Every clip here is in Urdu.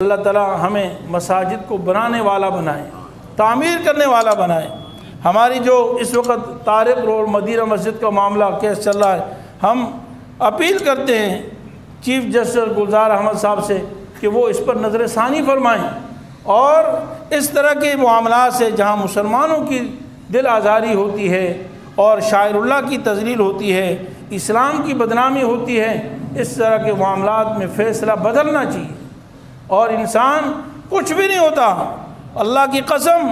اللہ تعالیٰ ہمیں مساجد کو بنانے والا بنائے، تعمیر کرنے والا بنائے۔ ہماری جو اس وقت طارق روڈ مدینہ مسجد کا معاملہ کیس چل رہا ہے، ہم اپیل کرتے ہیں چیف جسٹس گلزار احمد صاحب سے کہ وہ اس پر نظر ثانی فرمائیں، اور اس طرح کے معاملات سے جہاں مسلمانوں کی دل آزاری ہوتی ہے اور شاعر اللہ کی تذلیل ہوتی ہے، اسلام کی بدنامی ہوتی ہے، اس طرح کے معاملات میں فیصلہ بدلنا چاہیے۔ اور انسان کچھ بھی نہیں ہوتا، اللہ کی قسم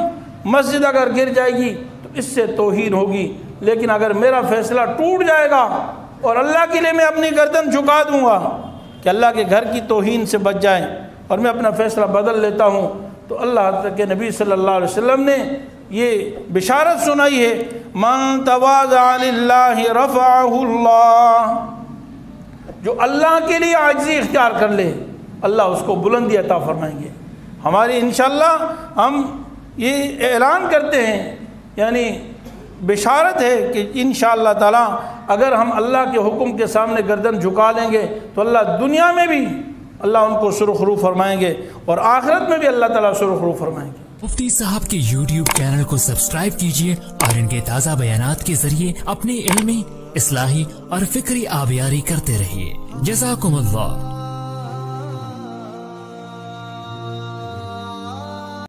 مسجد اگر گر جائے گی تو اس سے توہین ہوگی، لیکن اگر میرا فیصلہ ٹوٹ جائے گا اور اللہ کے لیے میں اپنی گردن جھکا دوں گا کہ اللہ کے گھر کی توہین سے بچ جائیں اور میں اپنا فیصلہ بدل لیتا ہوں، تو اللہ کے نبی صلی اللہ علیہ وسلم نے یہ بشارت سنائی ہے، من تواضع للہ رفعہ اللہ، جو اللہ کے لیے عاجزی اختیار کر لے اللہ اس کو بلندی عطا فرمائیں گے۔ ہماری انشاءاللہ ہم یہ اعلان کرتے ہیں، یعنی بشارت ہے کہ انشاءاللہ تعالی اگر ہم اللہ کے حکم کے سامنے گردن جھکا لیں گے تو اللہ دنیا میں بھی اللہ ان کو سرخرو فرمائیں گے اور آخرت میں بھی اللہ تعالیٰ سرخرو فرمائیں گے۔ مفتی صاحب کے یوٹیوب چینل کو سبسکرائب کیجئے اور ان کے تازہ بیانات کے ذریعے اپنی علمی، اصلاحی اور فکری آبیاری کرتے رہیے۔ جزاکم اللہ۔